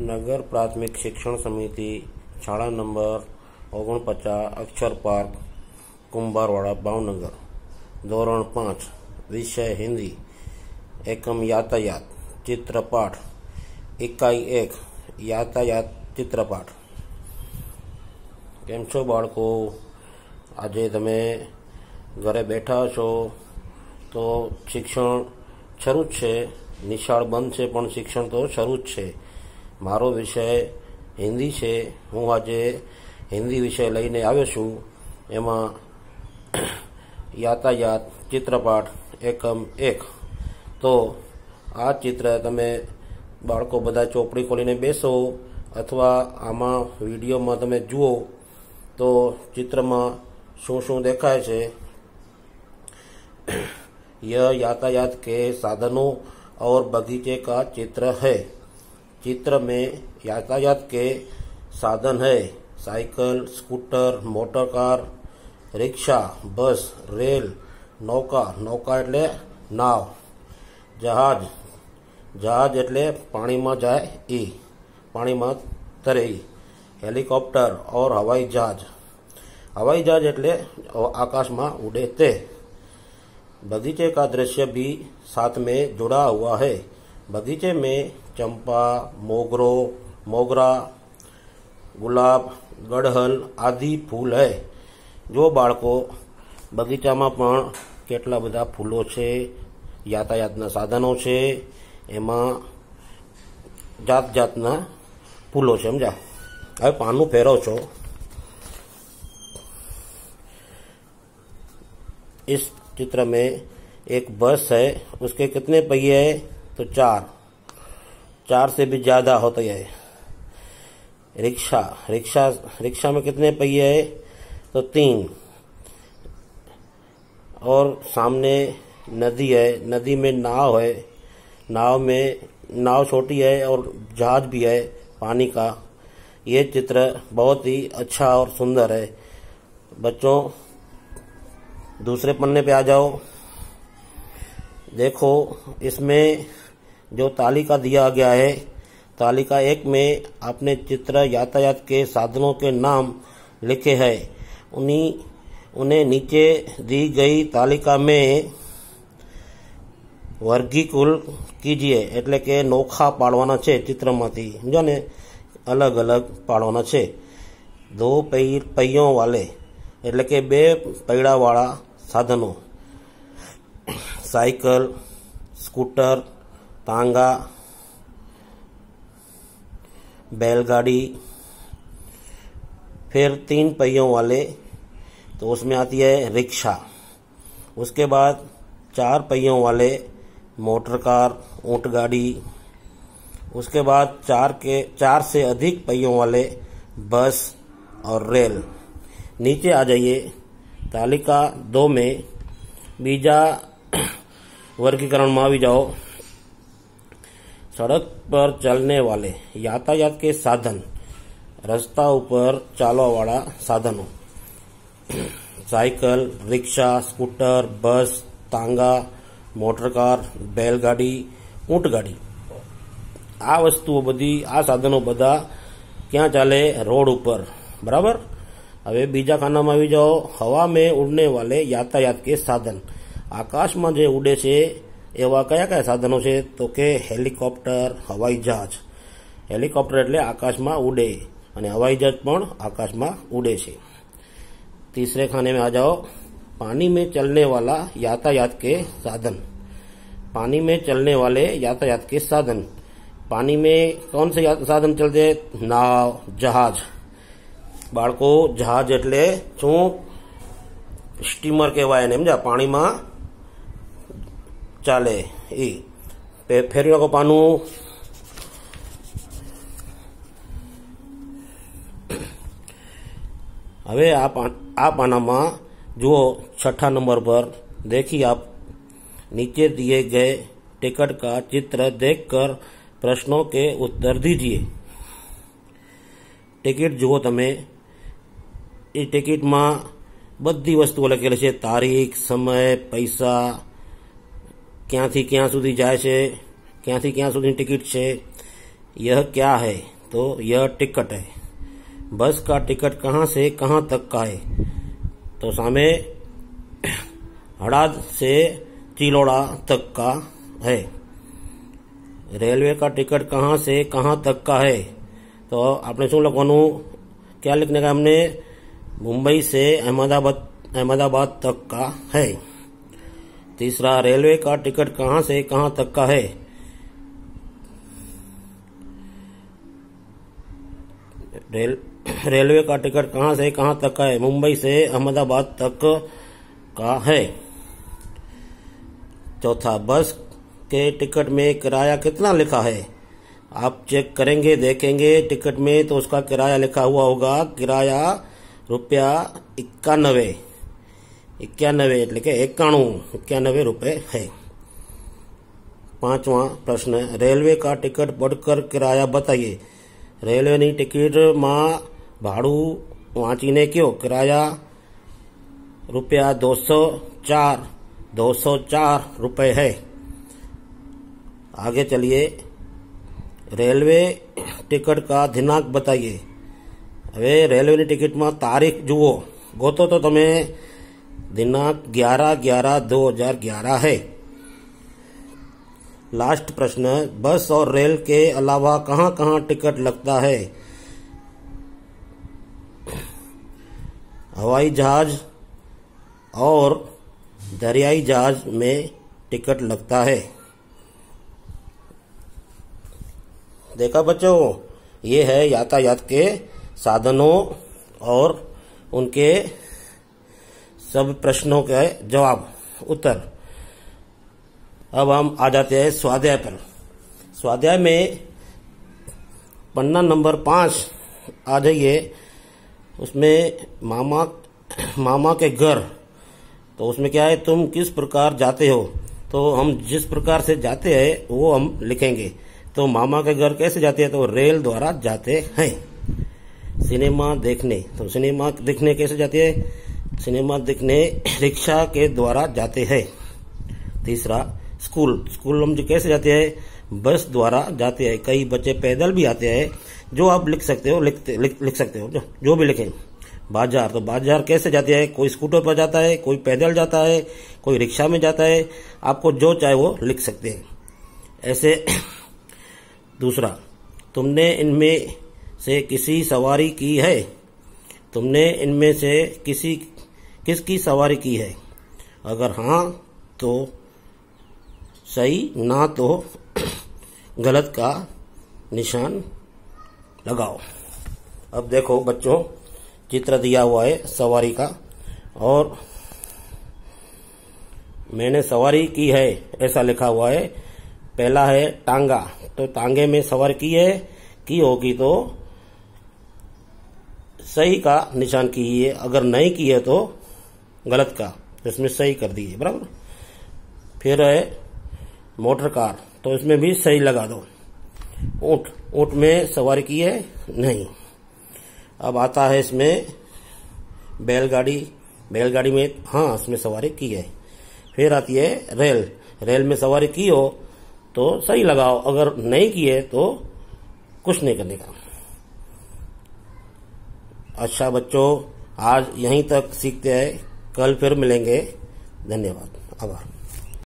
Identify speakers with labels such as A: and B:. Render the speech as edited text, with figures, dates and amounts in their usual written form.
A: नगर प्राथमिक शिक्षण समिति शाळा नंबर 49 अक्षर पार्क कुंभारवाड़ा भावनगर। धोरण 5 विषय हिंदी। एकम यातायात चित्रपाठ। इकाई 1 यातायात चित्रपाठ। केम छो बाळको? आजे तमे घरे बैठा छो तो शिक्षण शरू ज छे। निशाळ बंद छे पण शिक्षण तो शरू ज छे। मारो विषय हिंदी छे। हूँ आजे हिंदी विषय लईने आव्यो छुं। एमां यातायात चित्रपाठ एकम 1। तो आ चित्र तमे बाळको बधा चोपड़ी खोलीने बेसो अथवा आमां विडियो में तमे जुओ तो चित्र में शुं शुं देखाय छे। यह यातायात के साधनों और बगीचे का चित्र है। चित्र में यातायात के साधन है। Cycle, scooter, motor car, rickshaw, बस, रेल, नौका, नौका एटले नाव, जहाज, जहाज एटले पाणी में जाए ई, पाणी में तरे ई, हेलिकॉप्टर और हवाई जहाज, हवाई जहाज एटले आकाश में उड़े ते। बगीचे का दृश्य भी साथ में जुड़ा हुआ है। बगीचे में चंपा, मोगरो, मोगरा, गुलाब, गड़हल आदि फूल है। जो बाळको बगीचा में पण केटला बधा फूलो छे, यातायातना साधनों छे, एमां जात जातना फूलो छे। समझा? हवे पानु फेरो छो। इस चित्र में एक बस है। उसके कितने पहिए है? तो 4 से भी ज्यादा होते हैं। रिक्शा में कितने पहिए है? तो 3। और सामने नदी है। नदी में नाव है। नाव छोटी है और जहाज भी है पानी का। ये चित्र बहुत ही अच्छा और सुंदर है। बच्चों दूसरे पन्ने पे आ जाओ। देखो इसमें जो तालिका दिया गया है, तालिका 1 में आपने चित्र यातायात के साधनों के नाम लिखे हैं। उन्हें नीचे दी गई तालिका में वर्गीकृत कीजिए। एटले के नोखा पाड़वाना छे। चित्र मांथी समझो ने, अलग अलग पाड़वाना छे। 2 पहियों वाले एटले के 2 पैड़ा वाला साधनों, साइकिल, स्कूटर, तांगा, बैलगाड़ी। फिर 3 पहियों वाले तो उसमें आती है रिक्शा। उसके बाद 4 पहियों वाले मोटर कार, ऊंट गाड़ी। उसके बाद 4 से अधिक पहियों वाले बस और रेल। नीचे आ जाइए। तालिका 2 में बीजा वर्गीकरण में आवी जाओ। सड़क पर चलने वाले यातायात के साधन, रस्ता ऊपर चालवा वाला साधनों, साइकिल, रिक्शा, स्कूटर, बस, तांगा, मोटर कार, बैलगाड़ी, ऊंट गाड़ी। आ वस्तुओं बधी, आ साधनों बधा क्या चाले? रोड ऊपर। बराबर। हवे बीजा खाना में आवी जाओ। हवा में उड़ने वाले यातायात के साधन। आकाश में जे उड़े छे एवा कया कया साधनों छे? तो के हेलिकॉप्टर, हवाई जहाज। हेलिकॉप्टर एटले आकाश में उड़े अने हवाई जहाज पण आकाश में उड़े छे। तीसरे खाने में आ जाओ। पानी में चलने वाला यातायात के साधन। पानी में चलने वाले यातायात के साधन। पानी में कौन से साधन चलते? नाव, जहाज। बाळको जहाज एटले शुं? स्टीमर कहेवाय ने। समझा? पानी में चाले ई। फेरवी नाखो पानु। हवे आ पाना में जुओ 6ठा नंबर पर देखिए आप नीचे दिए गए टिकट का चित्र देखकर प्रश्नों के उत्तर दीजिए। टिकट जुओ तमे। इस टिकट में बधी वस्तुओं लखेली छे। तारीख, समय, पैसा, क्यांथी क्यां सुधी जाय छे, क्यांथी क्यां सुधी टिकट छे। यह क्या है? तो यह टिकट है। बस का टिकट कहाँ से कहाँ तक का है? तो सामे हड़ाद से चिलोड़ा तक का है। रेलवे का टिकट कहाँ से कहाँ तक का है? तो आपने શું લખવાનું? क्या लिखने का हमने? मुंबई से अहमदाबाद तक का है। तीसरा, रेलवे का टिकट कहाँ से कहाँ तक का है? रेलवे का टिकट कहाँ से कहाँ तक का है? मुंबई से अहमदाबाद तक का है। चौथा, बस के टिकट में किराया कितना लिखा है? आप चेक करेंगे, देखेंगे टिकट में तो उसका किराया लिखा हुआ होगा। किराया ₹91 એટલે કે 91 रुपए है। पांचवा प्रश्न, रेलवे का टिकट पढ़कर किराया बताइए। रेलवे टिकट में भाड़ू वाँचीने क्यों किराया ₹204 रुपए है। आगे चलिए, रेलवे टिकट का दिनांक बताइए। હવે રેલવેની ટિકિટમાં તારીખ જુઓ, ગોતો તો તમે दिनांक 11/11/2011 है। लास्ट प्रश्न, बस और रेल के अलावा कहाँ कहाँ टिकट लगता है? हवाई जहाज और दरियाई जहाज में टिकट लगता है। देखा बच्चों, ये है यातायात के साधनों और उनके सब प्रश्नों के जवाब उत्तर। अब हम आ जाते हैं स्वाध्याय पर। स्वाध्याय में पन्ना नंबर 5 आ जाइए। उसमें मामा के घर, तो उसमें क्या है, तुम किस प्रकार जाते हो? तो हम जिस प्रकार से जाते हैं वो हम लिखेंगे। तो मामा के घर कैसे जाते हैं? तो रेल द्वारा जाते हैं। सिनेमा देखने, तो सिनेमा देखने कैसे जाते हैं? सिनेमा देखने रिक्शा के द्वारा जाते हैं। तीसरा, स्कूल हम कैसे जाते हैं? बस द्वारा जाते हैं। कई बच्चे पैदल भी आते हैं, जो आप लिख सकते हो, लिख सकते हो, जो भी लिखें। बाजार, तो बाजार कैसे जाते हैं? कोई स्कूटर पर जाता है, कोई पैदल जाता है, कोई रिक्शा में जाता है। आपको जो चाहे वो लिख सकते हैं ऐसे। दूसरा, तुमने इनमें से किसी सवारी की है? तुमने इनमें से किसकी सवारी की है? अगर हाँ तो सही, ना तो गलत का निशान लगाओ। अब देखो बच्चों, चित्र दिया हुआ है सवारी का, और मैंने सवारी की है ऐसा लिखा हुआ है। पहला है टांगा, तो टांगे में सवारी की होगी तो सही का निशान कीजिए, अगर नहीं की है तो गलत का, तो इसमें सही कर दिए, बराबर। फिर है मोटर कार, तो इसमें भी सही लगा दो। ऊंट में सवारी की है नहीं। अब आता है इसमें बैलगाड़ी में हाँ, इसमें सवारी की है। फिर आती है रेल में सवारी की हो तो सही लगाओ, अगर नहीं की है तो कुछ नहीं करने का। अच्छा बच्चों, आज यहीं तक सीखते हैं, कल फिर मिलेंगे। धन्यवाद, आभार।